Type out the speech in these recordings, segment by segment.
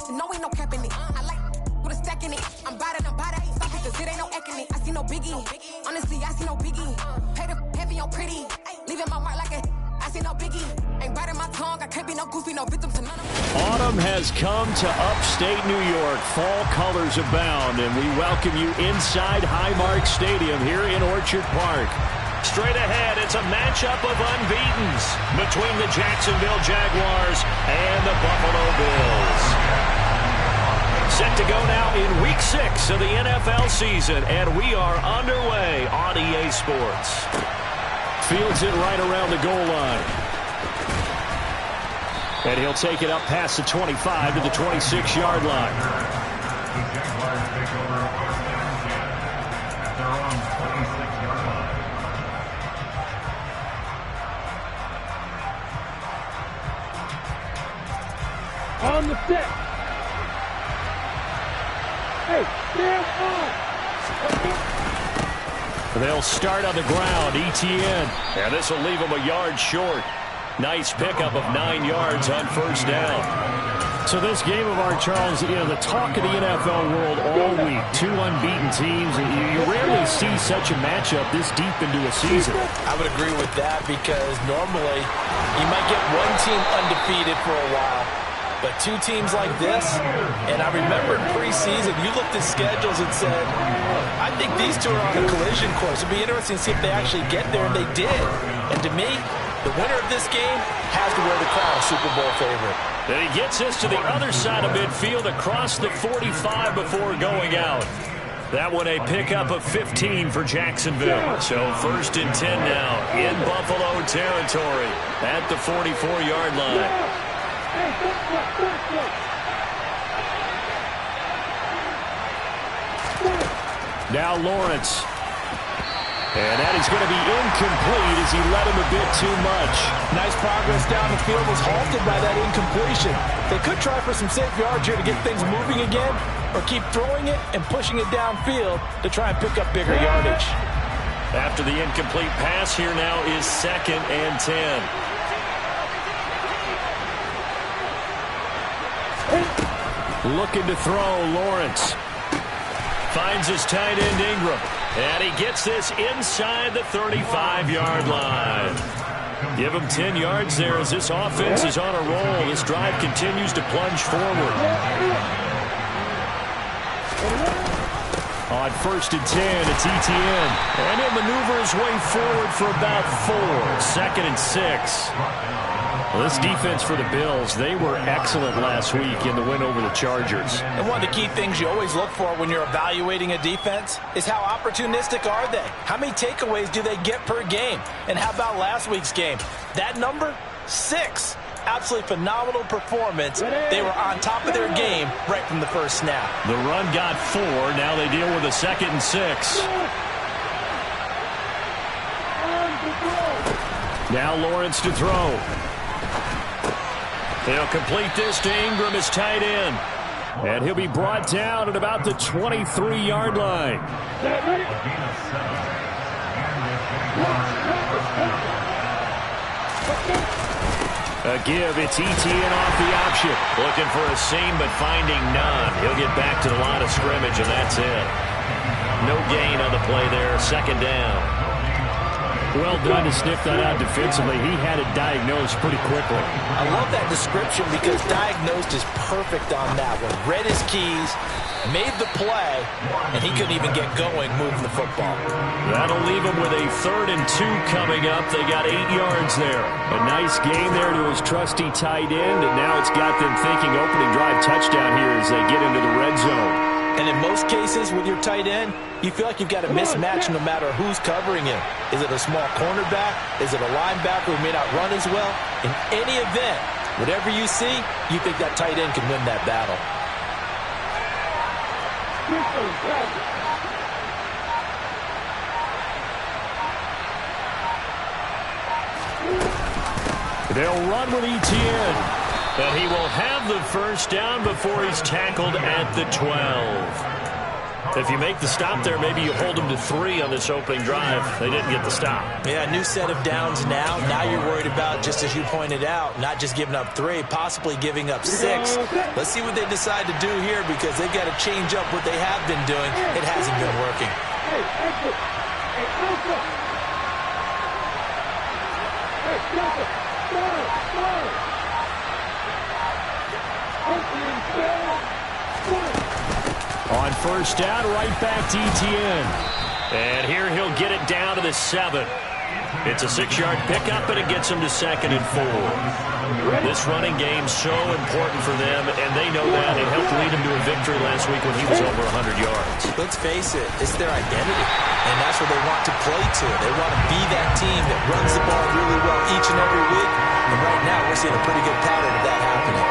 You know ain't no cap in it. I like with a stack in it. I'm bout it, ain't stopping cause it ain't no eck in it. I see no biggie. Honestly, I see no biggie. Pay the heavy on pretty. Leaving my mark like a I see no biggie. Ain't biting my tongue. I can't be no goofy, no victim to none of them. Autumn has come to upstate New York. Fall colors abound, and we welcome you inside Highmark Stadium here in Orchard Park. Straight ahead, it's a matchup of unbeatens between the Jacksonville Jaguars and the Buffalo Bills. Set to go now in Week 6 of the NFL season, and we are underway on EA Sports. Fields it right around the goal line. And he'll take it up past the 25 to the 26-yard line. The Jaguars take over at their own 26-yard line. On the set. Hey, stand on. They'll start on the ground. ETN. And this will leave him a yard short. Nice pickup of 9 yards on first down. So this game of art, Charles, you know, the talk of the NFL world all week. Two unbeaten teams. You rarely see such a matchup this deep into a season. I would agree with that because normally you might get one team undefeated for a while. But two teams like this, and I remember in preseason, you looked at schedules and said, I think these two are on a collision course. It'd be interesting to see if they actually get there, and they did. And to me, the winner of this game has to wear the crown Super Bowl favorite. Then he gets us to the other side of midfield across the 45 before going out. That one a pickup of 15 for Jacksonville. So 1st and 10 now in Buffalo territory at the 44-yard line. Now Lawrence. And that is going to be incomplete as he led him a bit too much. Nice progress down the field was halted by that incompletion. They could try for some safe yards here to get things moving again, or keep throwing it and pushing it downfield to try and pick up bigger yardage. After the incomplete pass, here now is 2nd and 10. Looking to throw, Lawrence. Finds his tight end, Ingram. And he gets this inside the 35-yard line. Give him 10 yards there as this offense is on a roll. This drive continues to plunge forward. On 1st and 10, it's ETN. And he'll maneuver his way forward for about 4. 2nd and 6. Well, this defense for the Bills, they were excellent last week in the win over the Chargers. And one of the key things you always look for when you're evaluating a defense is how opportunistic are they? How many takeaways do they get per game? And how about last week's game? That number, 6. Absolutely phenomenal performance. They were on top of their game right from the first snap. The run got 4. Now they deal with a 2nd and 6. Now Lawrence to throw. He'll complete this to Ingram, his tight end. And he'll be brought down at about the 23-yard line. A give, it's ETN off the option. Looking for a seam, but finding none. He'll get back to the line of scrimmage, and that's it. No gain on the play there, 2nd down. Well done to sniff that out defensively. He had it diagnosed pretty quickly. I love that description because diagnosed is perfect on that one. Read his keys, made the play, and he couldn't even get going moving the football. That'll leave him with a 3rd and 2 coming up. They got 8 yards there. A nice gain there to his trusty tight end, and now it's got them thinking opening drive touchdown here as they get into the red zone. And in most cases with your tight end, you feel like you've got a mismatch no matter who's covering him. Is it a small cornerback? Is it a linebacker who may not run as well? In any event, whatever you see, you think that tight end can win that battle. They'll run with ETN. But he will have the first down before he's tackled at the 12. If you make the stop there, maybe you hold them to 3 on this opening drive. They didn't get the stop. Yeah, new set of downs now. Now you're worried about, just as you pointed out, not just giving up 3, possibly giving up 6. Let's see what they decide to do here because they've got to change up what they have been doing. It hasn't been working. On first down, right back to Etienne. And here he'll get it down to the 7. It's a 6-yard pickup, and it gets him to 2nd and 4. This running game's so important for them, and they know that. It helped lead him to a victory last week when he was over 100 yards. Let's face it, it's their identity, and that's what they want to play to. They want to be that team that runs the ball really well each and every week, and right now we're seeing a pretty good pattern of that happening.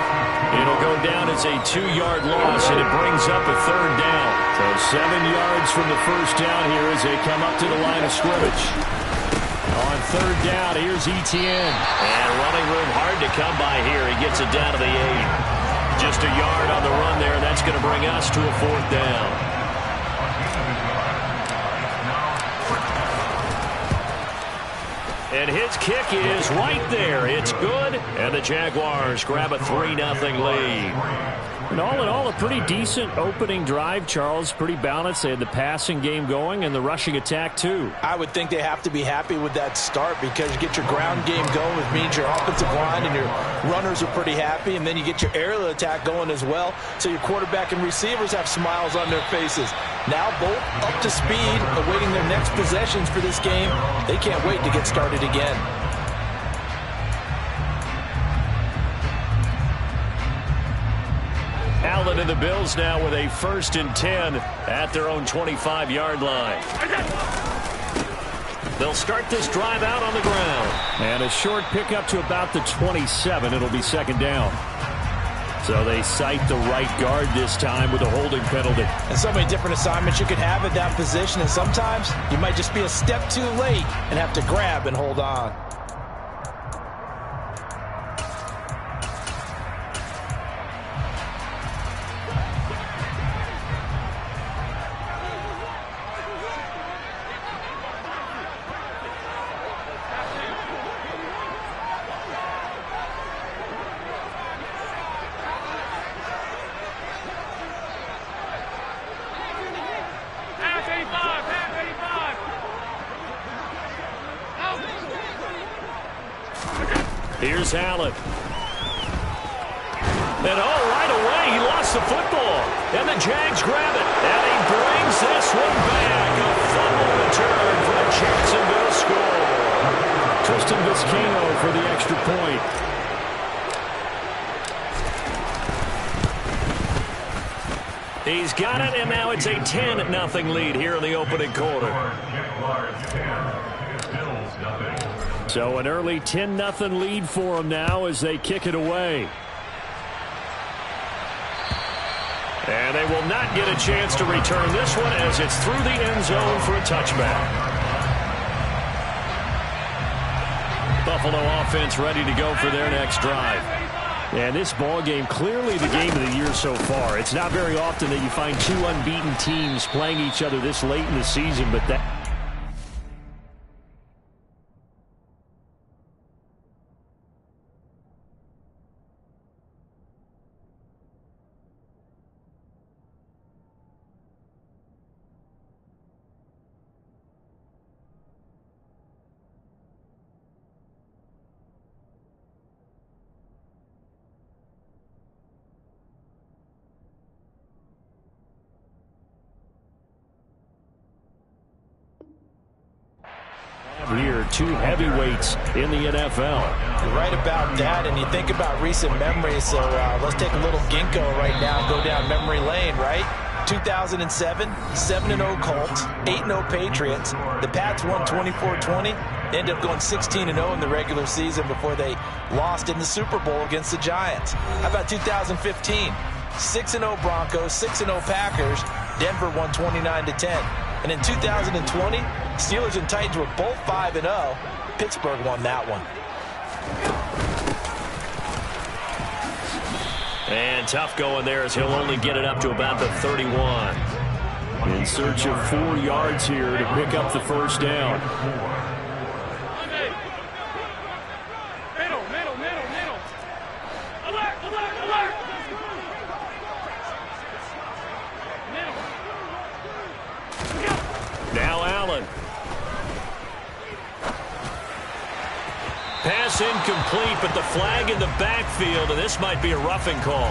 It'll go down as a 2-yard loss, and it brings up a 3rd down. So 7 yards from the first down here as they come up to the line of scrimmage. On 3rd down, here's Etienne. And running room hard to come by here. He gets it down to the 8. Just a yard on the run there. That's going to bring us to a 4th down. And his kick is right there. It's good. And the Jaguars grab a 3-0 lead. And all in all, a pretty decent opening drive, Charles. Pretty balanced. They had the passing game going and the rushing attack, too. I would think they have to be happy with that start because you get your ground game going, which means your offensive line and your runners are pretty happy, and then you get your aerial attack going as well. So your quarterback and receivers have smiles on their faces. Now both up to speed, awaiting their next possessions for this game. They can't wait to get started again. Allen and the Bills now with a 1st and 10 at their own 25-yard line. They'll start this drive out on the ground. And a short pickup to about the 27. It'll be 2nd down. So they cite the right guard this time with a holding penalty. And so many different assignments you could have at that position, and sometimes you might just be a step too late and have to grab and hold on. Here's Allen. And right away, he lost the football. And the Jags grab it. And he brings this one back. A fumble return for the Jacksonville score. Tristan Vizcaino for the extra point. He's got it, and now it's a 10-0 lead here in the opening quarter. So an early 10-0 lead for them now as they kick it away. And they will not get a chance to return this one as it's through the end zone for a touchback. Buffalo offense ready to go for their next drive. And this ball game, clearly the game of the year so far. It's not very often that you find 2 unbeaten teams playing each other this late in the season, but that... Here, 2 heavyweights in the NFL. You're right about that, and you think about recent memories, so let's take a little ginkgo right now and go down memory lane, right? 2007, 7-0 Colts, 8-0 Patriots. The Pats won 24-20. They ended up going 16-0 in the regular season before they lost in the Super Bowl against the Giants. How about 2015? 6-0 Broncos, 6-0 Packers. Denver won 29-10. And in 2020, Steelers and Titans were both 5-0. Pittsburgh won that one. And tough going there as he'll only get it up to about the 31. In search of 4 yards here to pick up the first down. Now Allen. Pass incomplete, but the flag in the backfield, and this might be a roughing call.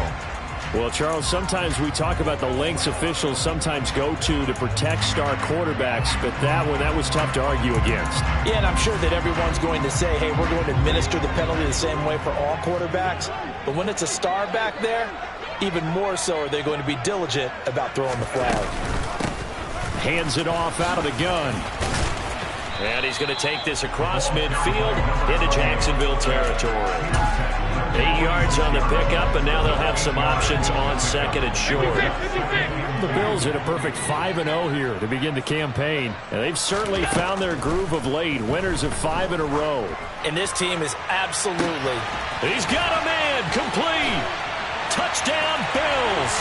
Well, Charles, sometimes we talk about the lengths officials sometimes go to protect star quarterbacks, but that was tough to argue against. Yeah, and I'm sure that everyone's going to say, hey, we're going to administer the penalty the same way for all quarterbacks. But when it's a star back there, even more so are they going to be diligent about throwing the flag. Hands it off out of the gun. And he's going to take this across midfield into Jacksonville territory. 8 yards on the pickup, and now they'll have some options on second and short. The Bills hit a perfect 5-0 here to begin the campaign. And they've certainly found their groove of late, winners of 5 in a row. And this team is absolutely... He's got a man, complete. Touchdown, Bills.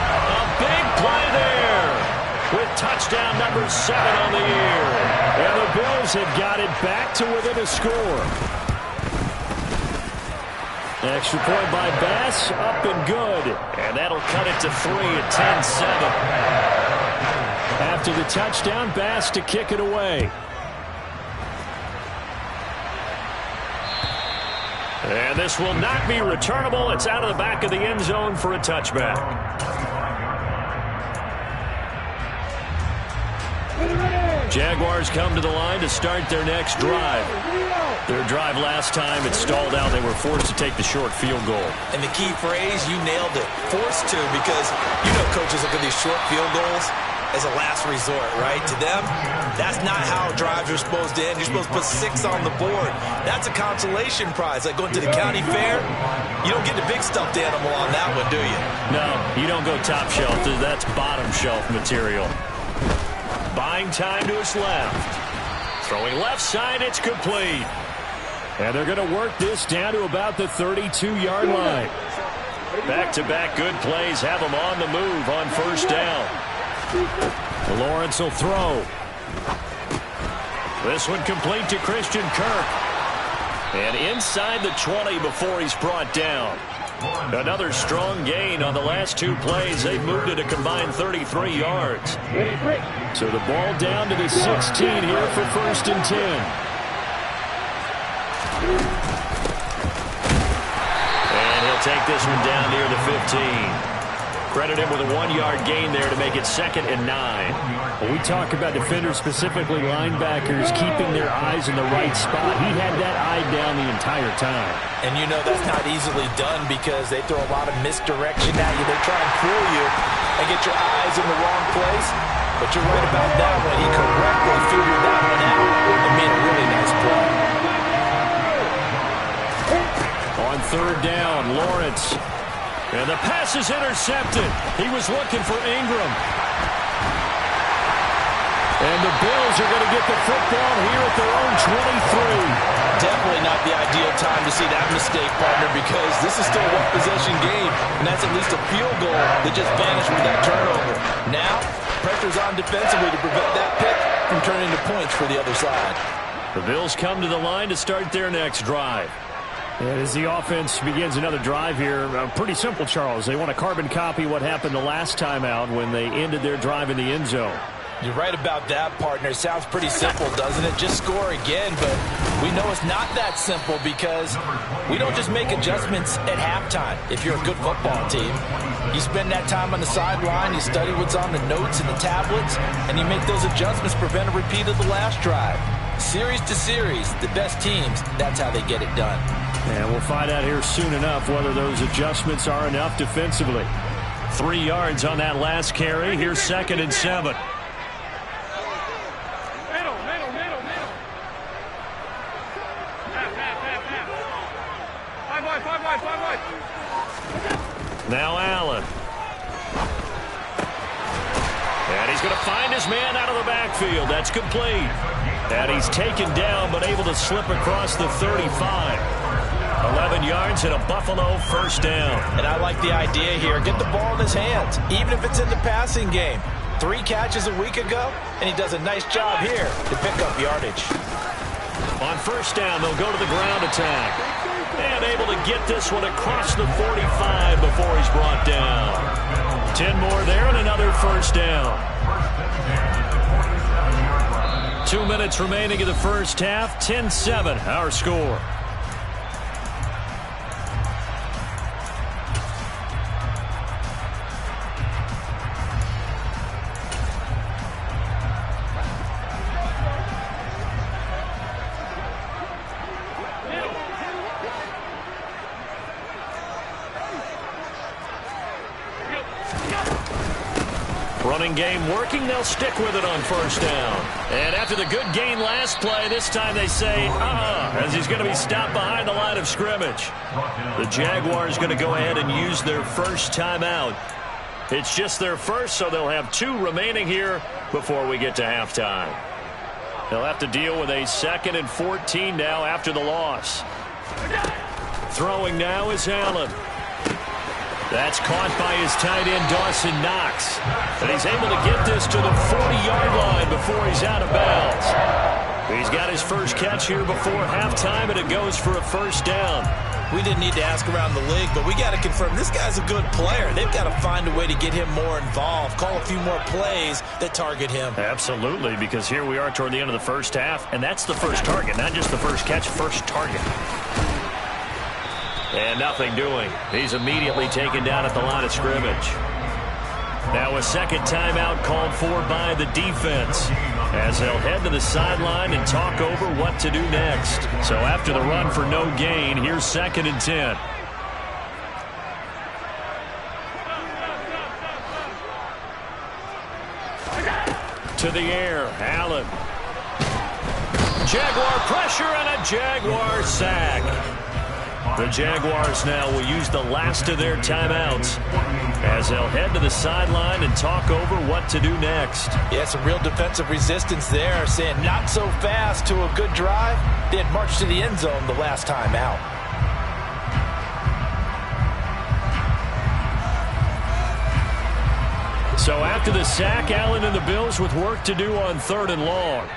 A big play there with touchdown number 7 on the year. And the Bills have got it back to within a score. Extra point by Bass, up and good. And that'll cut it to 3 at 10-7. After the touchdown, Bass to kick it away. And this will not be returnable. It's out of the back of the end zone for a touchback. Jaguars come to the line to start their next drive. Their drive last time, it stalled out. They were forced to take the short field goal. And the key phrase, you nailed it. Forced to, because you know coaches look at these short field goals as a last resort, right? To them, that's not how drives are supposed to end. You're supposed to put 6 on the board. That's a consolation prize. Like going to the county fair, you don't get the big stuffed animal on that one, do you? No, you don't go top shelf. That's bottom shelf material. Buying time to his left. Throwing left side, it's complete. And they're going to work this down to about the 32-yard line. Back-to-back good plays have them on the move on first down. Lawrence will throw. This one complete to Christian Kirk. And inside the 20 before he's brought down. Another strong gain on the last 2 plays. They've moved it a combined 33 yards. So the ball down to the 16 here for 1st and 10. And he'll take this one down near the 15. Credit him with a 1-yard gain there to make it 2nd and 9. Well, we talk about defenders, specifically linebackers, keeping their eyes in the right spot. He had that eye down the entire time. And you know that's not easily done because they throw a lot of misdirection at you. They try and fool you and get your eyes in the wrong place. But you're right about that one. He correctly figured that one out and made a really nice play. On 3rd down, Lawrence. And the pass is intercepted. He was looking for Ingram. And the Bills are going to get the football here at their own 23. Definitely not the ideal time to see that mistake, partner, because this is still a one-possession game, and that's at least a field goal that just vanished with that turnover. Now, pressure's on defensively to prevent that pick from turning into points for the other side. The Bills come to the line to start their next drive. And as the offense begins another drive here, pretty simple, Charles. They want to carbon copy what happened the last time out when they ended their drive in the end zone. You're right about that, partner. Sounds pretty simple, doesn't it? Just score again, but we know it's not that simple because we don't just make adjustments at halftime. If you're a good football team, you spend that time on the sideline, you study what's on the notes and the tablets, and you make those adjustments, prevent a repeat of the last drive. Series to series, the best teams, that's how they get it done. And we'll find out here soon enough whether those adjustments are enough defensively. 3 yards on that last carry. Here's 2nd and 7. Now Allen. And he's going to find his man out of the backfield. That's complete. And he's taken down but able to slip across the 35. 11 yards and a Buffalo first down. And I like the idea here. Get the ball in his hands, even if it's in the passing game. 3 catches a week ago, and he does a nice job here to pick up yardage. On first down, they'll go to the ground attack. And able to get this one across the 45 before he's brought down. 10 more there and another first down. 2 minutes remaining in the first half. 10-7, our score. Running game working, they'll stick with it on first down. And after the good gain last play, this time they say, as he's going to be stopped behind the line of scrimmage. The Jaguars going to go ahead and use their first timeout. It's just their first, so they'll have 2 remaining here before we get to halftime. They'll have to deal with a 2nd and 14 now after the loss. Throwing now is Allen. That's caught by his tight end, Dawson Knox. And he's able to get this to the 40-yard line before he's out of bounds. He's got his first catch here before halftime, and it goes for a first down. We didn't need to ask around the league, but we got to confirm this guy's a good player. They've got to find a way to get him more involved, call a few more plays that target him. Absolutely, because here we are toward the end of the first half, and that's the first target, not just the first catch, first target. And nothing doing. He's immediately taken down at the line of scrimmage. Now a second timeout called for by the defense as they'll head to the sideline and talk over what to do next. So after the run for no gain, here's 2nd and 10. To the air, Allen. Jaguar pressure and a Jaguar sack. The Jaguars now will use the last of their timeouts as they'll head to the sideline and talk over what to do next. Yeah, some real defensive resistance there, saying not so fast to a good drive. They had marched to the end zone the last time out. So after the sack, Allen and the Bills with work to do on 3rd and long.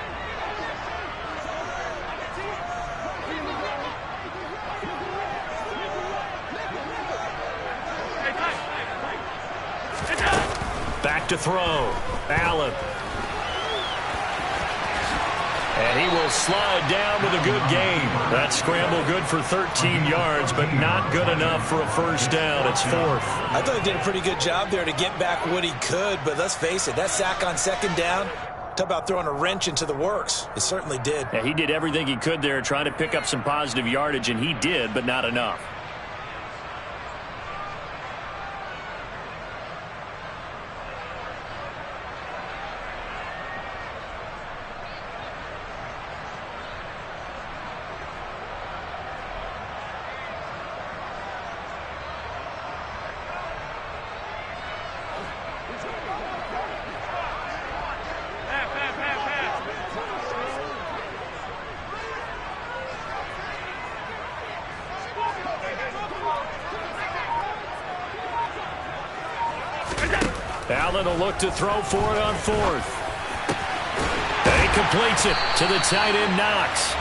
Back to throw. Allen. And he will slide down with a good gain. That scramble good for 13 yards, but not good enough for a first down. It's 4th. I thought he did a pretty good job there to get back what he could, but let's face it, that sack on 2nd down, talk about throwing a wrench into the works. It certainly did. Yeah, he did everything he could there, trying to pick up some positive yardage, and he did, but not enough. Allen will look to throw for it on 4th. And he completes it to the tight end, Knox.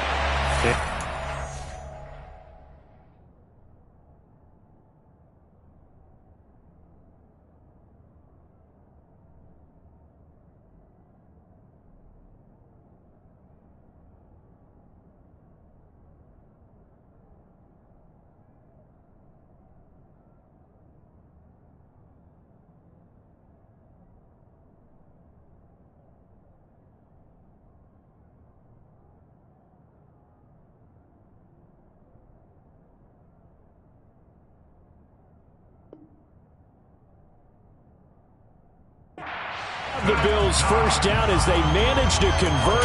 The Bills' first down as they manage to convert,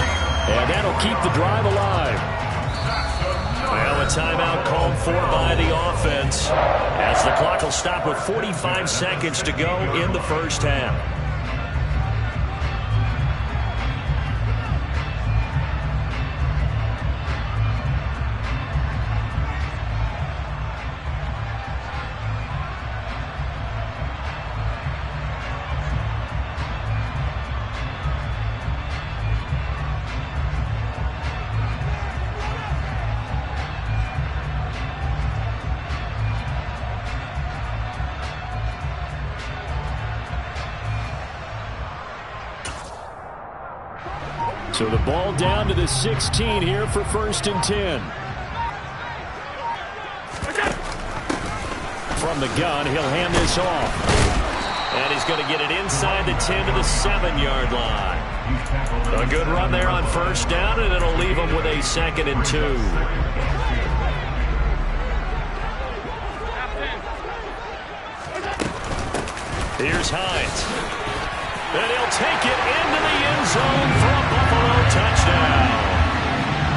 and that'll keep the drive alive. Well, a timeout called for by the offense as the clock will stop with 45 seconds to go in the first half. So the ball down to the 16 here for 1st and 10. From the gun, he'll hand this off. And he's going to get it inside the 10 to the 7-yard line. A good run there on 1st down, and it'll leave him with a 2nd and 2. Here's Hines. And he'll take it into the end zone for a Buffalo touchdown.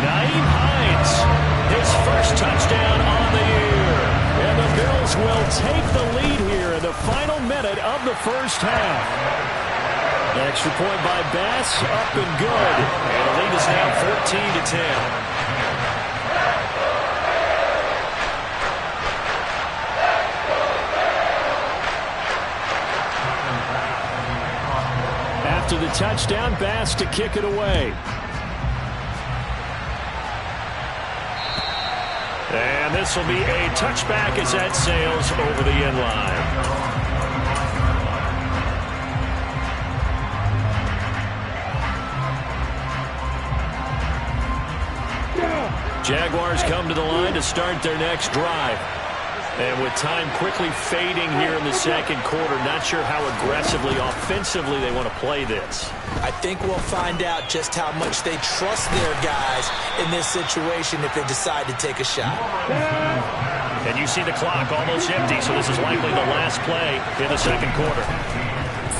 Nyheim Hines, his first touchdown on the year. And the Bills will take the lead here in the final minute of the 1st half. Extra point by Bass, up and good. And the lead is now 14-10. After the touchdown, Bass to kick it away. And this will be a touchback as that sails over the end line. Jaguars come to the line to start their next drive. And with time quickly fading here in the 2nd quarter, not sure how aggressively, offensively they want to play this. I think we'll find out just how much they trust their guys in this situation if they decide to take a shot. And you see the clock almost empty, so this is likely the last play in the 2nd quarter.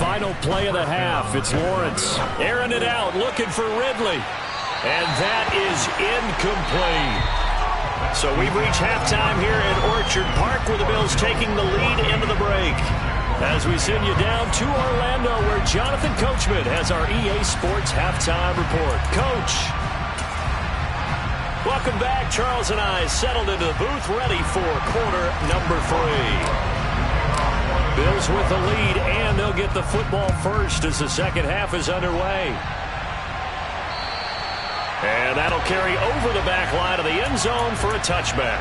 Final play of the half. It's Lawrence airing it out, looking for Ridley. And that is incomplete. So we've reached halftime here at Orchard Park, where the Bills taking the lead into the break. As we send you down to Orlando, where Jonathan Coachman has our EA Sports halftime report. Coach. Welcome back. Charles and I settled into the booth, ready for quarter number 3. Bills with the lead, and they'll get the football first as the 2nd half is underway. And that'll carry over the back line of the end zone for a touchback.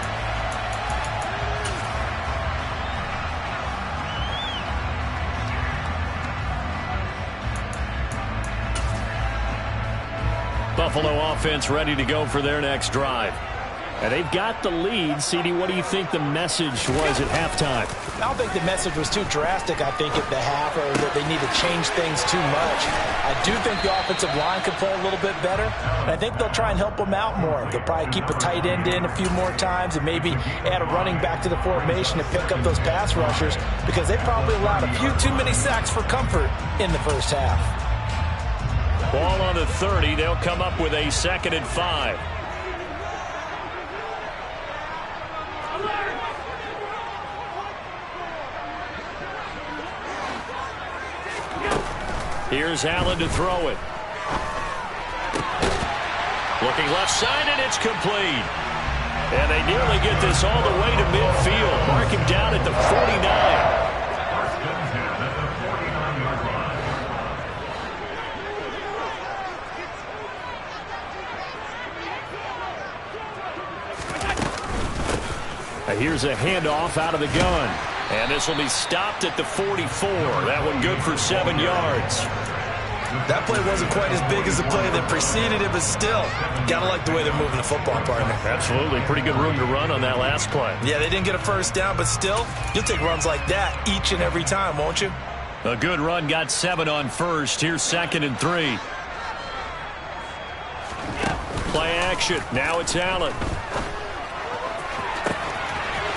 Buffalo offense ready to go for their next drive. And they've got the lead. CD, what do you think the message was at halftime? I don't think the message was too drastic, I think, at the half, or that they need to change things too much. I do think the offensive line could play a little bit better, and I think they'll try and help them out more. They'll probably keep a tight end in a few more times and maybe add a running back to the formation to pick up those pass rushers, because they probably allowed a few too many sacks for comfort in the 1st half. Ball on the 30. They'll come up with a 2nd and 5. Here's Allen to throw it. Looking left side, and it's complete. And they nearly get this all the way to midfield. Mark him down at the 49. Here's a handoff out of the gun. And this will be stopped at the 44. That one good for 7 yards. That play wasn't quite as big as the play that preceded it, but still, gotta like the way they're moving the football, partner. Absolutely. Pretty good room to run on that last play. Yeah, they didn't get a 1st down, but still, you'll take runs like that each and every time, won't you? A good run, got 7 on 1st. Here's 2nd and 3. Play action. Now it's Allen.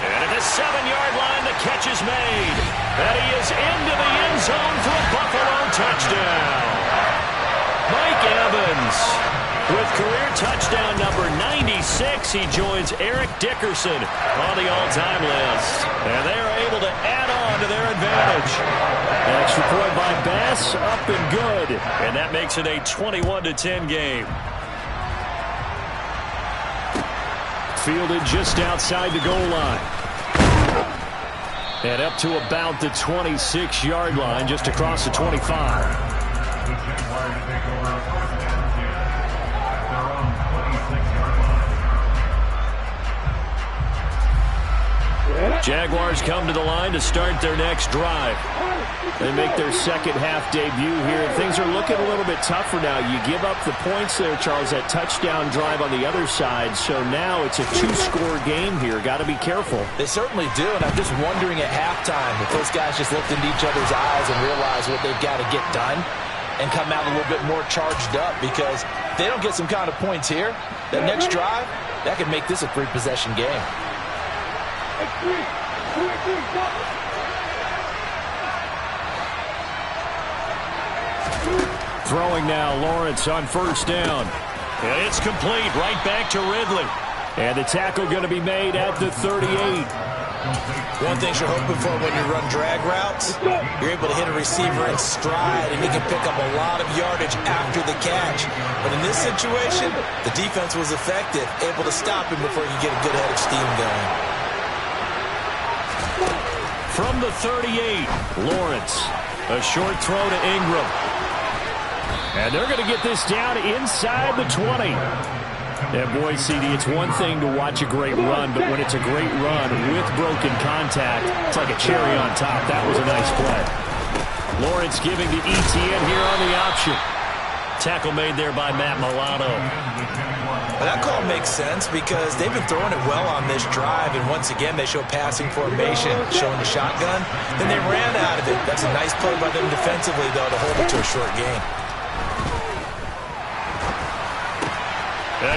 And at the 7-yard line, the catch is made. And he is into the end zone for a Buffalo touchdown. Mike Evans with career touchdown number 96. He joins Eric Dickerson on the all-time list. And they are able to add on to their advantage. Extra point by Bass, up and good. And that makes it a 21-10 game. Fielded just outside the goal line. And up to about the 26-yard line, just across the 25. Jaguars come to the line to start their next drive. They make their second half debut here. Things are looking a little bit tougher now. You give up the points there, Charles, that touchdown drive on the other side. So now it's a two-score game here. Got to be careful. They certainly do, and I'm just wondering at halftime if those guys just looked into each other's eyes and realized what they've got to get done and come out a little bit more charged up, because if they don't get some kind of points here, that next drive, that could make this a three-possession game. Throwing now, Lawrence on first down. And it's complete, right back to Ridley. And the tackle going to be made at the 38. One thing you're hoping for when you run drag routes, you're able to hit a receiver in stride, and he can pick up a lot of yardage after the catch. But in this situation, the defense was effective, able to stop him before he could get a good head of steam going. From the 38, Lawrence. A short throw to Ingram. And they're going to get this down inside the 20. And boy, CD, it's one thing to watch a great run, but when it's a great run with broken contact, it's like a cherry on top. That was a nice play. Lawrence giving to ETN here on the option. Tackle made there by Matt Milano. Well, that call makes sense because they've been throwing it well on this drive, and once again they show passing formation, showing the shotgun. Then they ran out of it. That's a nice play by them defensively, though, to hold it to a short gain.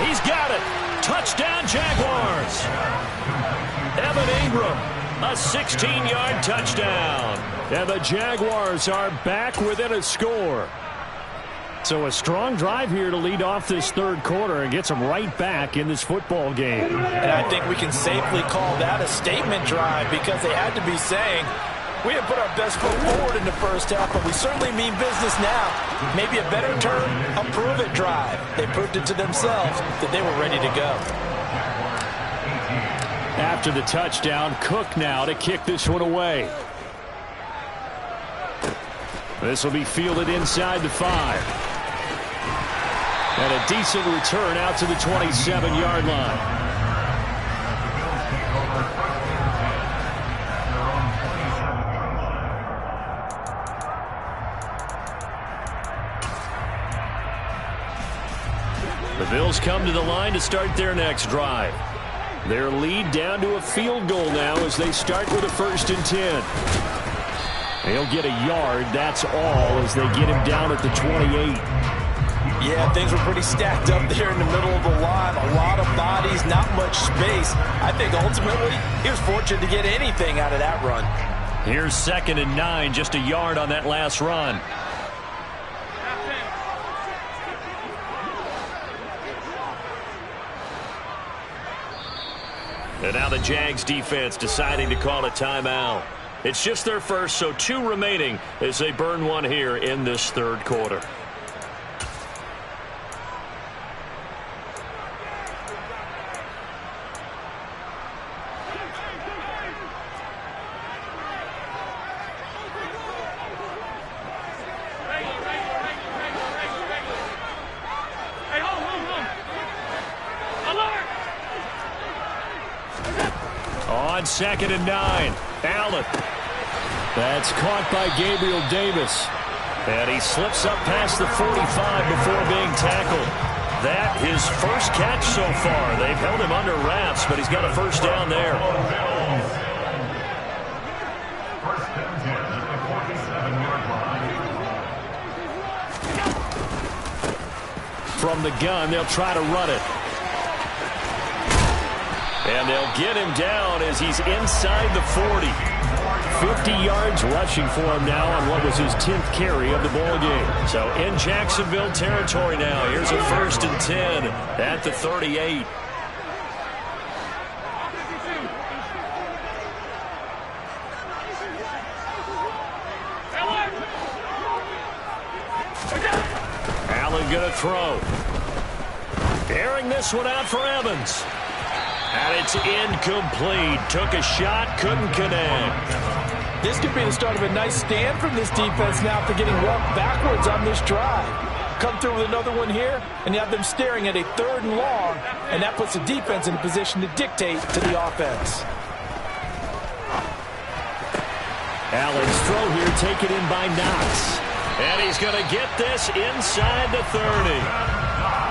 He's got it. Touchdown, Jaguars. Evan Ingram, a 16-yard touchdown. And the Jaguars are back within a score. So a strong drive here to lead off this third quarter and gets them right back in this football game. And I think we can safely call that a statement drive, because they had to be saying, we have put our best foot forward in the first half, but we certainly mean business now. Maybe a better term, a prove-it drive. They proved it to themselves that they were ready to go. After the touchdown, Cook now to kick this one away. This will be fielded inside the 5. And a decent return out to the 27-yard line. The Bills come to the line to start their next drive. Their lead down to a field goal now as they start with a 1st and 10. They'll get a yard, that's all, as they get him down at the 28. Yeah, things were pretty stacked up there in the middle of the line. A lot of bodies, not much space. I think ultimately he was fortunate to get anything out of that run. Here's 2nd and 9, just a yard on that last run. And now the Jags defense deciding to call a timeout. It's just their first, so 2 remaining as they burn one here in this third quarter. On 2nd and 9, Allen. That's caught by Gabriel Davis. And he slips up past the 45 before being tackled. That his first catch so far. They've held him under wraps, but he's got a first down there. From the gun, they'll try to run it. And they'll get him down as he's inside the 40. 50 yards rushing for him now on what was his 10th carry of the ball game. So in Jacksonville territory now. Here's a 1st and 10 at the 38. Allen going to throw. Airing this one out for Evans. And it's incomplete. Took a shot, couldn't connect. This could be the start of a nice stand from this defense now after getting walked backwards on this drive. Come through with another one here, and you have them staring at a 3rd and long, and that puts the defense in a position to dictate to the offense. Allen's throw here taken in by Knox. And he's going to get this inside the 30.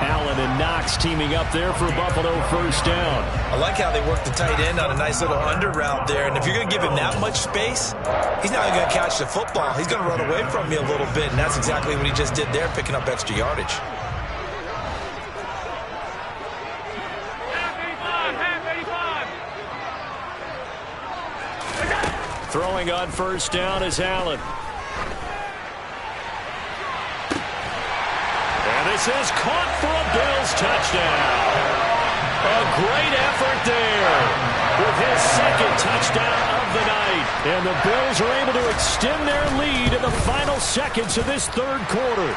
Allen and Knox teaming up there for Buffalo first down. I like how they work the tight end on a nice little under route there. And if you're going to give him that much space, he's not going to catch the football. He's going to run away from you a little bit, and that's exactly what he just did there, picking up extra yardage. Throwing on first down is Allen. And this is caught for a Bills touchdown. A great effort there with his second touchdown of the night. And the Bills are able to extend their lead in the final seconds of this third quarter.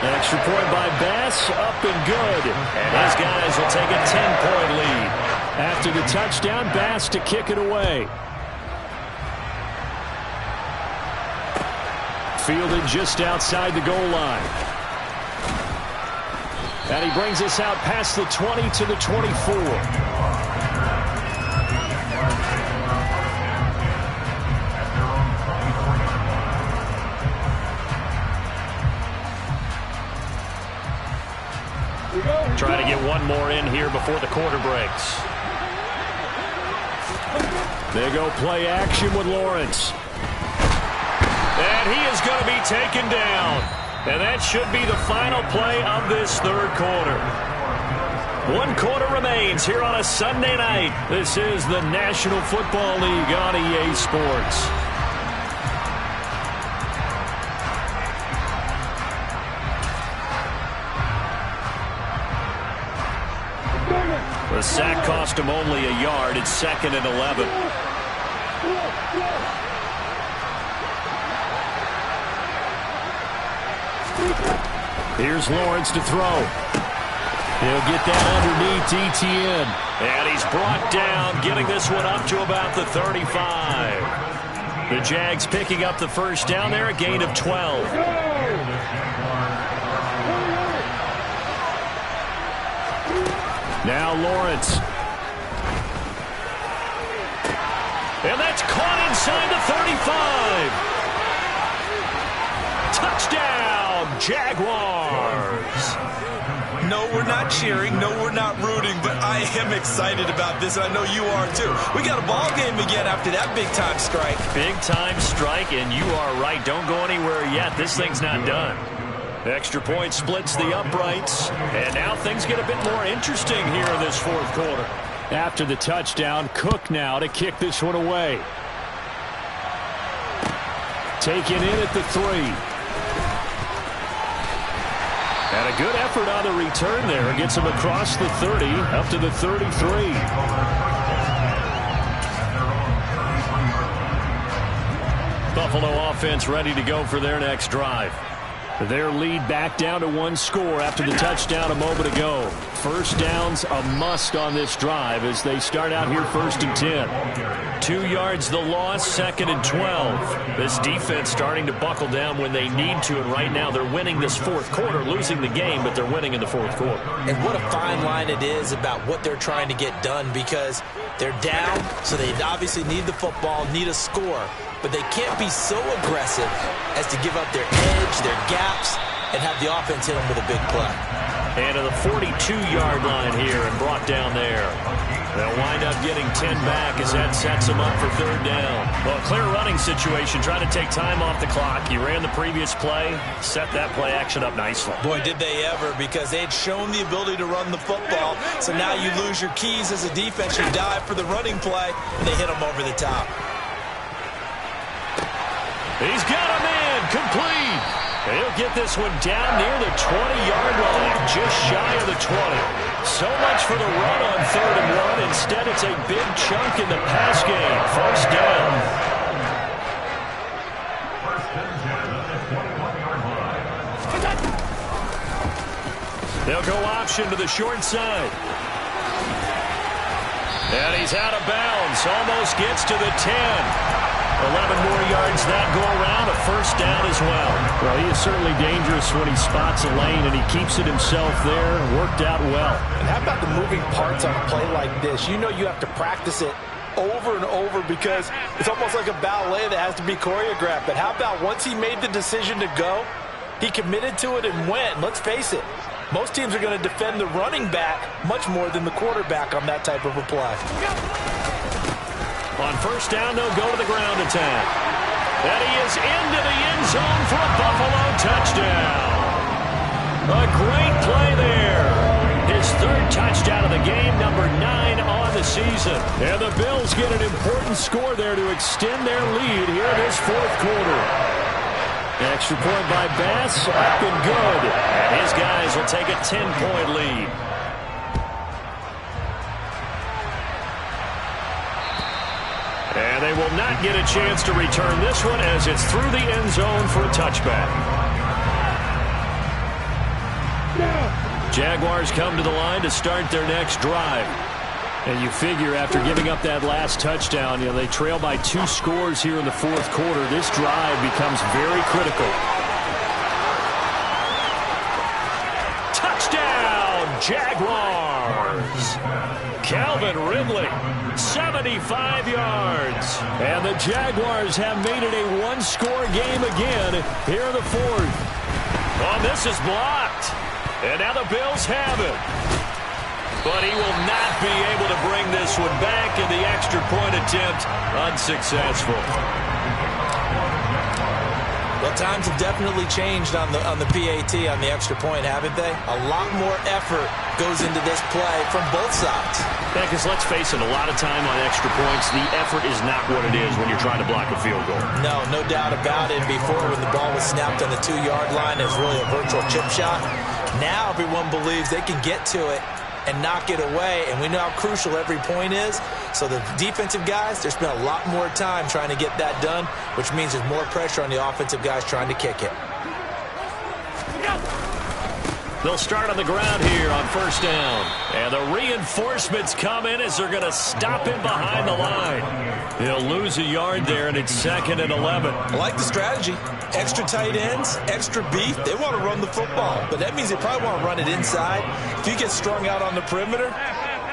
An extra point by Bass, up and good. And his guys will take a 10-point lead. After the touchdown, Bass to kick it away. Fielded just outside the goal line. And he brings us out past the 20 to the 24. Try to get one more in here before the quarter breaks. They go play action with Lawrence. And he is going to be taken down. And that should be the final play of this third quarter. 1 quarter remains here on a Sunday night. This is the National Football League on EA Sports. The sack cost him only a yard. It's 2nd and 11. Here's Lawrence to throw. He'll get that underneath ETN. And he's brought down, getting this one up to about the 35. The Jags picking up the first down there, a gain of 12. Now Lawrence. And that's caught inside the 35. Touchdown, Jaguars. No, we're not cheering. No, we're not rooting. But I am excited about this, and I know you are too. We got a ball game again after that big-time strike. Big-time strike, and you are right. Don't go anywhere yet. This thing's not done. Extra point splits the uprights, and now things get a bit more interesting here in this fourth quarter. After the touchdown, Cook now to kick this one away. Taken in at the 3. And a good effort on the return there. Gets him across the 30, up to the 33. Buffalo offense ready to go for their next drive. Their lead back down to 1 score after the touchdown a moment ago. First down's a must on this drive as they start out here 1st and 10. 2 yards the loss, 2nd and 12. This defense starting to buckle down when they need to, and right now they're winning this fourth quarter, losing the game, but they're winning in the fourth quarter. And what a fine line it is about what they're trying to get done, because they're down, so they obviously need the football, need a score. But they can't be so aggressive as to give up their edge, their gaps, and have the offense hit them with a big play. And to the 42-yard line here and brought down there. They'll wind up getting 10 back as that sets them up for 3rd down. Well, a clear running situation, trying to take time off the clock. He ran the previous play, set that play action up nicely. Boy, did they ever, because they had shown the ability to run the football. So now you lose your keys as a defense. You dive for the running play, and they hit them over the top. He's got him in, complete. He'll get this one down near the 20-yard line, just shy of the 20. So much for the run on 3rd and 1. Instead, it's a big chunk in the pass game. First down. They'll go option to the short side. And he's out of bounds. Almost gets to the 10. 11 more yards that go around, a first down as well. Well, he is certainly dangerous when he spots a lane, and he keeps it himself there. Worked out well. And how about the moving parts on a play like this? You know you have to practice it over and over because it's almost like a ballet that has to be choreographed. But how about once he made the decision to go, he committed to it and went. And let's face it, most teams are going to defend the running back much more than the quarterback on that type of a play. On first down, they'll go to the ground attack. And he is into the end zone for a Buffalo touchdown. A great play there. His third touchdown of the game, number 9 on the season. And the Bills get an important score there to extend their lead here in this fourth quarter. Extra point by Bass, up and good. And his guys will take a 10-point lead. And they will not get a chance to return this one as it's through the end zone for a touchback. Jaguars come to the line to start their next drive. And you figure after giving up that last touchdown, they trail by 2 scores here in the fourth quarter. This drive becomes very critical. Touchdown, Jaguars! Calvin Ridley, 75 yards. And the Jaguars have made it a one-score game again here in the fourth. Oh, this is blocked. And now the Bills have it. But he will not be able to bring this one back, and the extra point attempt unsuccessful. Well, times have definitely changed on the PAT, on the extra point, haven't they? A lot more effort goes into this play from both sides. Yeah, because let's face it, a lot of time on extra points, the effort is not what it is when you're trying to block a field goal. No doubt about it. Before, when the ball was snapped on the 2-yard line, it was really a virtual chip shot. Now everyone believes they can get to it and knock it away, and we know how crucial every point is. So the defensive guys, there's been a lot more time trying to get that done, which means there's more pressure on the offensive guys trying to kick it. They'll start on the ground here on first down. And the reinforcements come in as they're going to stop him behind the line. He'll lose a yard there, and it's 2nd and 11. I like the strategy. Extra tight ends, extra beef. They want to run the football, but that means they probably want to run it inside. If you get strung out on the perimeter,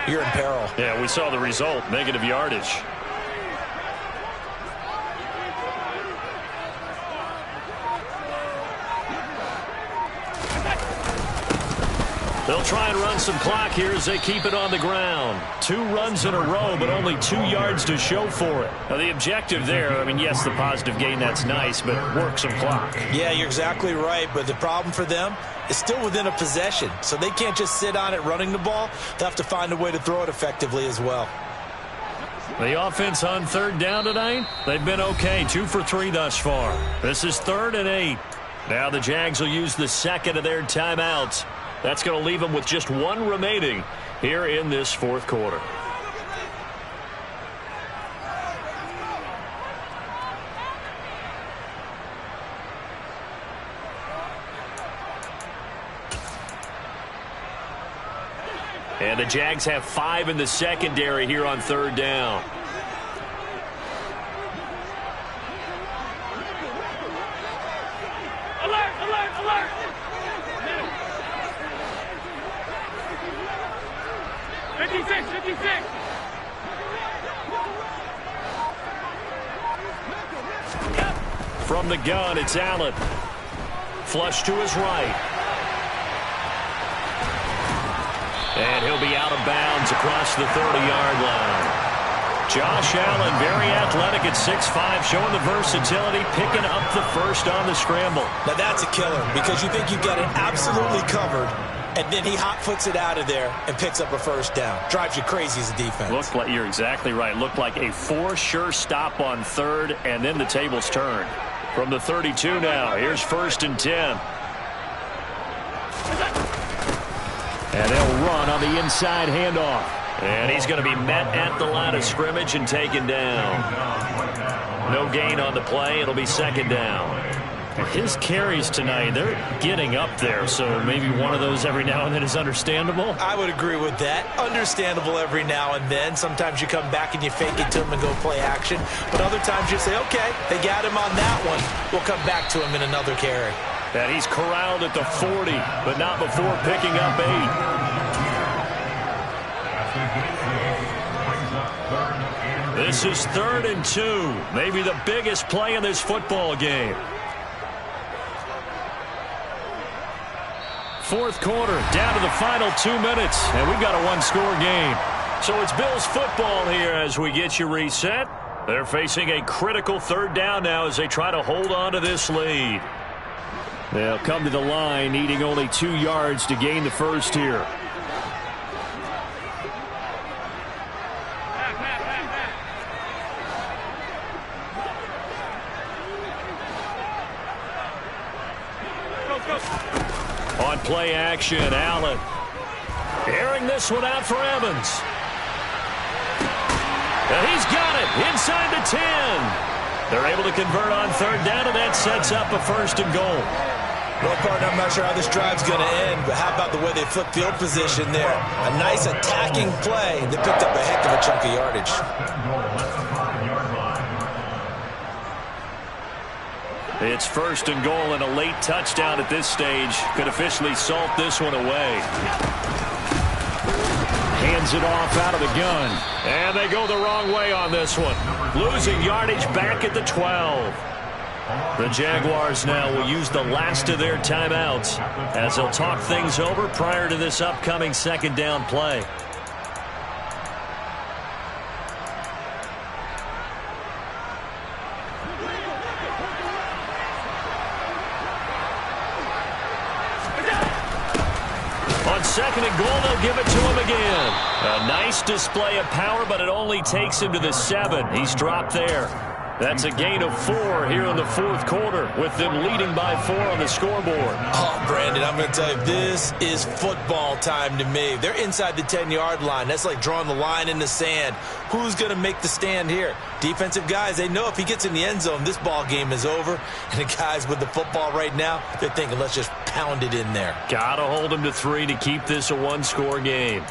you're in peril. Yeah, we saw the result, negative yardage. They'll try and run some clock here as they keep it on the ground. 2 runs in a row, but only 2 yards to show for it. Now, the objective there, yes, the positive gain, that's nice, but work some clock. Yeah, you're exactly right, but the problem for them is still within a possession, so they can't just sit on it running the ball. They'll have to find a way to throw it effectively as well. The offense on third down tonight, they've been okay, 2 for 3 thus far. This is 3rd and 8. Now the Jags will use the second of their timeouts. That's going to leave them with just 1 remaining here in this fourth quarter. And the Jags have 5 in the secondary here on third down. Alert, alert, alert! From the gun, it's Allen. Flush to his right. And he'll be out of bounds across the 30-yard line. Josh Allen, very athletic at 6'5", showing the versatility, picking up the first on the scramble. Now that's a killer because you think you've got it absolutely covered, and then he hot-foots it out of there and picks up a first down. Drives you crazy as a defense. Looked like, you're exactly right. Looked like a 4 sure stop on third, and then the tables turned. From the 32 now, here's 1st and 10. And they'll run on the inside handoff. And he's going to be met at the line of scrimmage and taken down. No gain on the play. It'll be 2nd down. His carries tonight, they're getting up there, so maybe one of those every now and then is understandable. I would agree with that. Understandable every now and then. Sometimes you come back and you fake it to him and go play action. But other times you say, okay, they got him on that one. We'll come back to him in another carry. And he's corralled at the 40, but not before picking up 8. This is 3rd and 2. Maybe the biggest play in this football game. 4th quarter, down to the final 2 minutes, and we've got a one-score game. So it's Bills football here as we get you reset. They're facing a critical 3rd down now as they try to hold on to this lead. They'll come to the line needing only 2 yards to gain the first here. On play action, Allen. Airing this one out for Evans. And he's got it inside the 10. They're able to convert on 3rd down, and that sets up a 1st and goal. Well, partner, I'm not sure how this drive's going to end, but how about the way they flipped field position there? A nice attacking play that picked up a heck of a chunk of yardage. It's 1st and goal, and a late touchdown at this stage could officially salt this one away. Hands it off out of the gun. And they go the wrong way on this one. Losing yardage back at the 12. The Jaguars now will use the last of their timeouts as they'll talk things over prior to this upcoming 2nd down play. On 2nd and goal, they'll give it to him again. A nice display of power, but it only takes him to the 7. He's dropped there. That's a gain of 4 here in the 4th quarter, with them leading by 4 on the scoreboard. Oh, Brandon, I'm going to tell you, this is football time to me. They're inside the 10-yard line. That's like drawing the line in the sand. Who's going to make the stand here? Defensive guys, they know if he gets in the end zone, this ball game is over. And the guys with the football right now, they're thinking, let's just pound it in there. Got to hold him to 3 to keep this a one-score game.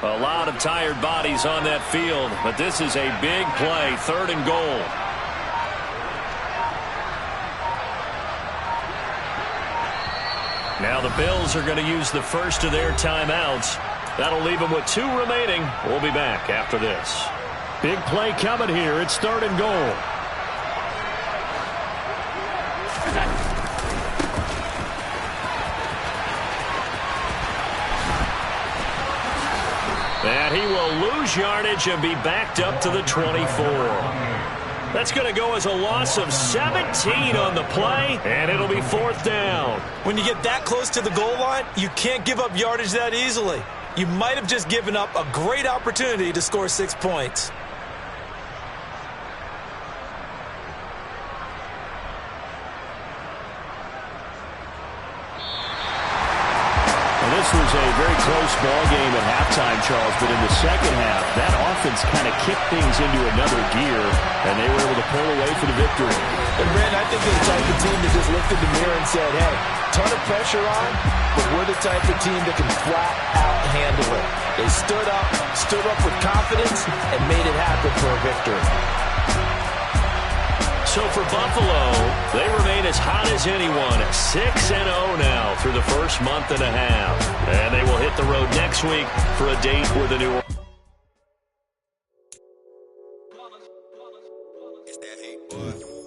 A lot of tired bodies on that field, but this is a big play, 3rd and goal. Now the Bills are going to use the first of their timeouts. That'll leave them with 2 remaining. We'll be back after this. Big play coming here. It's 3rd and goal. And he will lose yardage and be backed up to the 24. That's going to go as a loss of 17 on the play, and it'll be 4th down. When you get that close to the goal line, you can't give up yardage that easily. You might have just given up a great opportunity to score 6 points. This was a very close ball game at halftime, Charles, but in the second half, that offense kind of kicked things into another gear, and they were able to pull away for the victory. And, Brad, I think they're the type of team that just looked in the mirror and said, hey, ton of pressure on, but we're the type of team that can flat out handle it. They stood up with confidence, and made it happen for a victory. So for Buffalo, they remain as hot as anyone at 6-0 now through the first month and a half. And they will hit the road next week for a date with the New Orleans.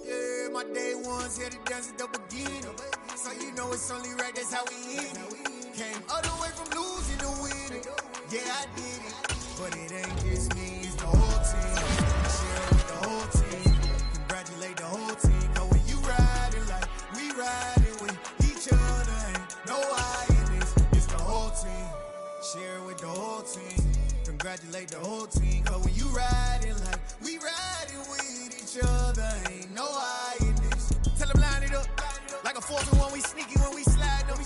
Yeah, my day ones here to dance at the beginning. So you know it's only right, that's how we hit it. Came all the way from losing to winning. Yeah, I did it. But it ain't just me, it's the whole team. Share with the whole team. Congratulate the whole team. Cause when you riding like we riding with each other, ain't no I in this. It's the whole team. Share with the whole team. Congratulate the whole team. Cause when you riding like we riding with each other, ain't no I in this. Tell them line it up. Like a 4-1, we sneaky when we slide them.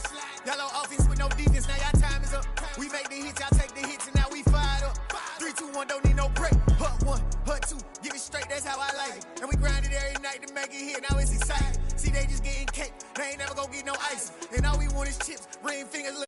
Y'all on offense with no defense, now y'all time is up. We make the hits, y'all take the hits, and now we fired up. 3-2-1, don't need no break. Hut 1, hut 2, give it straight, that's how I like it. And we grind it every night to make it hit, now it's exciting. See, they just getting cake, they ain't never gonna get no ice. And all we want is chips, ring fingers.